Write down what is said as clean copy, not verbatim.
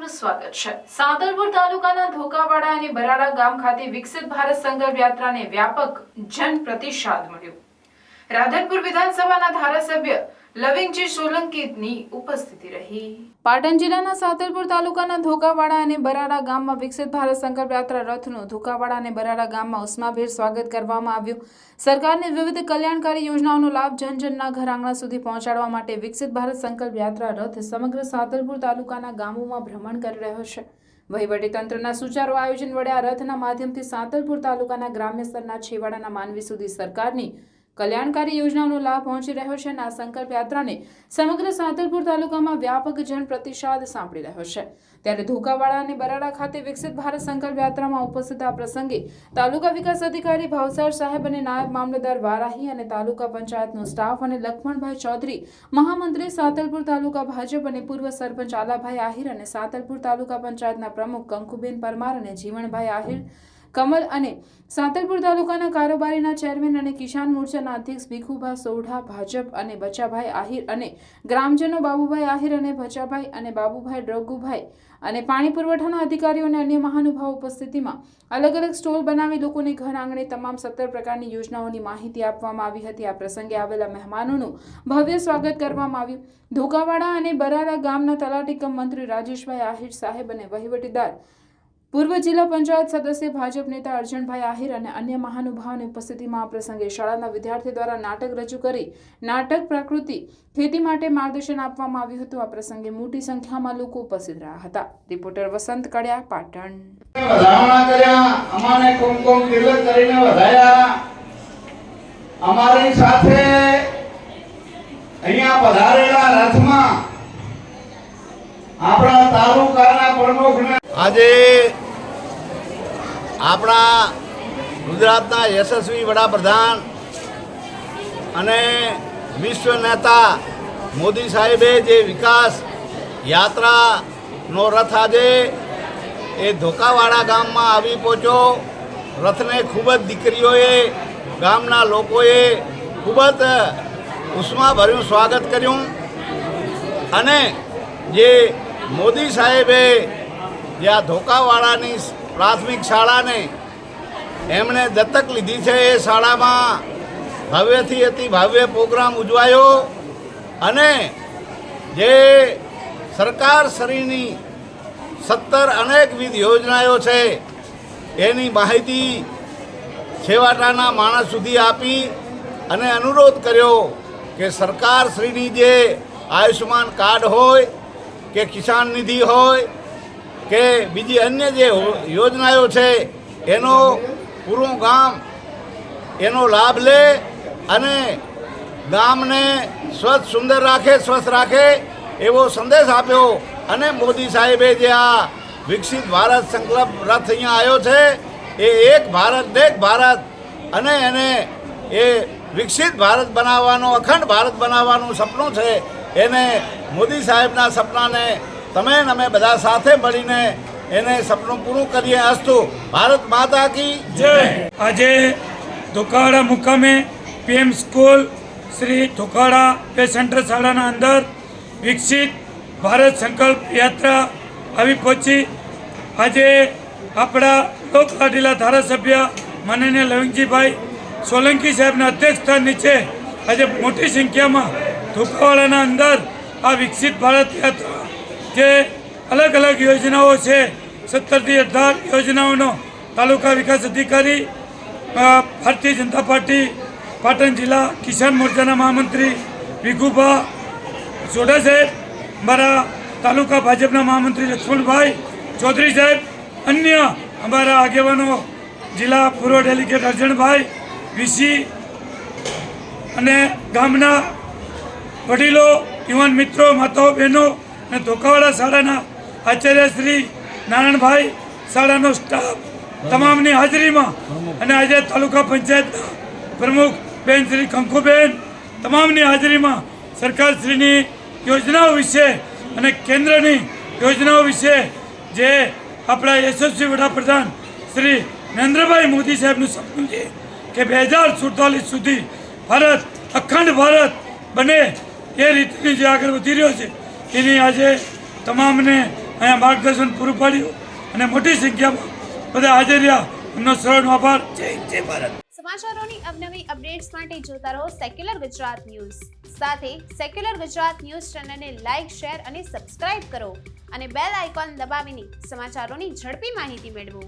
આપનું સ્વાગત છે। સાંતલપુર તાલુકાના ધોકાવાડા અને બરાડા ગામ ખાતે વિકસિત ભારત સંકલ્પ યાત્રાને વ્યાપક જન પ્રતિસાદ મળ્યો। રાધનપુર વિધાનસભાના ધારાસભ્ય લવિંગજી સોલંકીની ઉપસ્થિતિ રહી। પાટણ જિલ્લાના સાંતલપુર તાલુકાના ધોકાવાડા અને બરાડા ગામમાં વિકસિત ભારત સંકલ્પ યાત્રા રથનું ધોકાવાડા અને બરાડા ગામમાં ઉષ્માભેર સ્વાગત કરવામાં આવ્યું। સરકારની વિવિધ કલ્યાણકારી યોજનાઓનો લાભ જનજનના ઘર આંગણા સુધી પહોંચાડવા માટે વિકસિત ભારત સંકલ્પ યાત્રા રથ સમગ્ર સાંતલપુર તાલુકાના ગામોમાં ભ્રમણ કરી રહ્યો છે। વહીવટીતંત્રના સુચારુ આયોજન વડે આ રથના માધ્યમથી સાંતલપુર તાલુકાના ગ્રામ્ય સ્તરના છેવાડાના માનવી સુધી સરકારની કલ્યાણકારી યોજનાઓનો લાભ પહોંચી રહ્યો છે। આ સંકલ્પ યાત્રાને સમગ્ર સાંતલપુર તાલુકામાં વ્યાપક જન પ્રતિસાદ સાંપડી રહ્યો છે। ત્યારે ધોકાવાડા અને બરાડા ખાતે વિકસિત ભારત સંકલ્પ યાત્રામાં ઉપસ્થિત આ પ્રસંગે તાલુકા વિકાસ અધિકારી ભાવસાર સાહેબ અને નાયબ મામલતદાર વારાહી અને તાલુકા પંચાયતનો સ્ટાફ અને લખમણભાઈ ચૌધરી, મહામંત્રી સાંતલપુર તાલુકા ભાજપ અને પૂર્વ સરપંચ આલાભાઈ આહિર અને સાંતલપુર તાલુકા પંચાયતના પ્રમુખ કંકુબેન પરમાર અને જીવણભાઈ આહિર, કમલ અને સાંતલપુર તાલુકાના કારોબારીના ચેરમેન અને કિસાન મોરચાના અધ્યક્ષ ભીખુભા સોઢા, ભાજપ અને બચાભાઈ આહિર અને ગ્રામજનો બાબુભાઈ આહિર અને ભચાભાઈ અને બાબુભાઈ ડ્રગુભાઈ અને પાણી પુરવઠાના અધિકારીઓ અને અન્ય મહાનુભાવો ઉપસ્થિતિમાં અલગ અલગ સ્ટોલ બનાવી લોકોને ઘર આંગણે તમામ 17 પ્રકારની યોજનાઓની માહિતી આપવામાં આવી હતી। આ પ્રસંગે આવેલા મહેમાનોનું ભવ્ય સ્વાગત કરવામાં આવ્યું। ધોકાવાડા અને બરાડા ગામના તલાટી કમ મંત્રી રાજેશભાઈ આહિર સાહેબ અને વહીવટીદાર પૂર્વ જિલ્લા પંચાયત સદસ્ય ભાજપ નેતા અર્જણભાઈ આહિર અને અન્ય મહાનુભાવોની ઉપસ્થિતિમાં આ પ્રસંગે શાળાના વિદ્યાર્થી દ્વારા નાટક રજૂ કરી નાટક પ્રકૃતિ ખેતી માટે માર્ગદર્શન આપવામાં આવ્યું હતું। આ પ્રસંગે મોટી સંખ્યામાં લોકો ઉપસ્થિત રહ્યા હતા। રિપોર્ટર વસંત કડિયા, પાટણ। વધામણા કર્યા, અમાને કુમકુમ તિલક કરીને વધાયા। અમારી સાથે અહીંયા પધારેલા રથમાં આપણા તાલુકાના પ્રમુખને આજે આપણા ગુજરાતના યશસ્વી વડાપ્રધાન અને વિશ્વ નેતા મોદી સાહેબે જે વિકાસ યાત્રાનો રથ આજે એ ધોકાવાડા ગામમાં આવી પહોંચ્યો। રથને ખૂબ જ દીકરીઓએ, ગામના લોકોએ ખૂબ જ ઉષ્માભર્યું સ્વાગત કર્યું અને જે મોદી સાહેબે જે આ ધોકાવાડાની પ્રાથમિક શાળાને એમણે દત્તક લીધી છે, એ શાળામાં ભવ્યથી અતિ ભવ્ય પ્રોગ્રામ ઉજવાયો અને જે સરકારશ્રીની 17 અનેકવિધ યોજનાઓ છે એની માહિતી છેવાડાના માણસ સુધી આપી અને અનુરોધ કર્યો કે સરકારશ્રીની જે આયુષ્માન કાર્ડ હોય કે કિસાન નિધિ હોય કે બીજી અન્ય જે યોજનાઓ છે એનો પૂરું ગામ એનો લાભ લે અને ગામને સ્વચ્છ સુંદર રાખે, સ્વસ્થ રાખે એવો સંદેશ આપ્યો। અને મોદી સાહેબે જે આ વિકસિત ભારત સંકલ્પ રથ અહીંયા આવ્યો છે એ એક ભારત દેખ ભારત અને એને એ વિકસિત ભારત બનાવવાનો, અખંડ ભારત બનાવવાનું સપનું છે। એને મોદી સાહેબના સપનાને તમે અમે બધા સાથે મળીને એને સપનું પૂરું કરીએ। અસ્તુ ભારત માતા કી જય। આજે ધોકાવાડા મુકામે PM school Shri Dhokavada pay centre શાળાના અંદર વિકસિત ભારત સંકલ્પ યાત્રા આવી પહોંચી। આજે આપણા લોકલાડીલા ધારાસભ્ય માનનીય લવિંગજીભાઈ સોલંકી સાહેબના અધ્યક્ષસ્થાન નીચે આજે મોટી સંખ્યામાં ધોકાવાડાના અંદર આ વિકસિત ભારત યાત્રા જે અલગ અલગ યોજનાઓ છે 17 થી 18 યોજનાઓનો તાલુકા વિકાસ અધિકારી, ભારતીય જનતા પાર્ટી પાટણ જિલ્લા કિસાન મોરચાના મહામંત્રી ભીખુભા સોઢા સાહેબ, અમારા તાલુકા ભાજપના મહામંત્રી લક્ષ્મણભાઈ ચૌધરી સાહેબ, અન્ય અમારા આગેવાનો જિલ્લા પૂર્વ ડેલિગેટ અર્જણભાઈ, વીસી અને ગામના વડીલો, યુવાન મિત્રો, માતાઓ, બહેનો અને ધોકાવાડા શાળાના આચાર્ય શ્રી નારાયણભાઈ, શાળાનો સ્ટાફ તમામની હાજરીમાં અને આજે તાલુકા પંચાયતના પ્રમુખ બેન શ્રી કંકુબેન તમામની હાજરીમાં સરકારશ્રીની યોજનાઓ વિશે અને કેન્દ્રની યોજનાઓ વિશે જે આપણા યશસ્વી વડાપ્રધાન શ્રી નરેન્દ્રભાઈ મોદી સાહેબનું સપનું છે કે 2047 સુધી ભારત અખંડ ભારત બને એ રીતની જે આગળ વધી રહ્યો છે એની આજે તમામને અહીંયા માર્ગદર્શન પૂરું પાડ્યું અને મોટી સંખ્યામાં બધા હાજર રહ્યા. એમનો સૌનો આભાર. જય ભારત. સમાચારોની અવનવી અપડેટ્સ માટે જોતા રહો સેક્યુલર ગુજરાત ન્યૂઝ. સાથે સેક્યુલર ગુજરાત ન્યૂઝ ચેનલને લાઇક, શેર અને સબસ્ક્રાઇબ કરો અને બેલ આઇકોન દબાવીને સમાચારોની ઝડપી માહિતી મેળવો.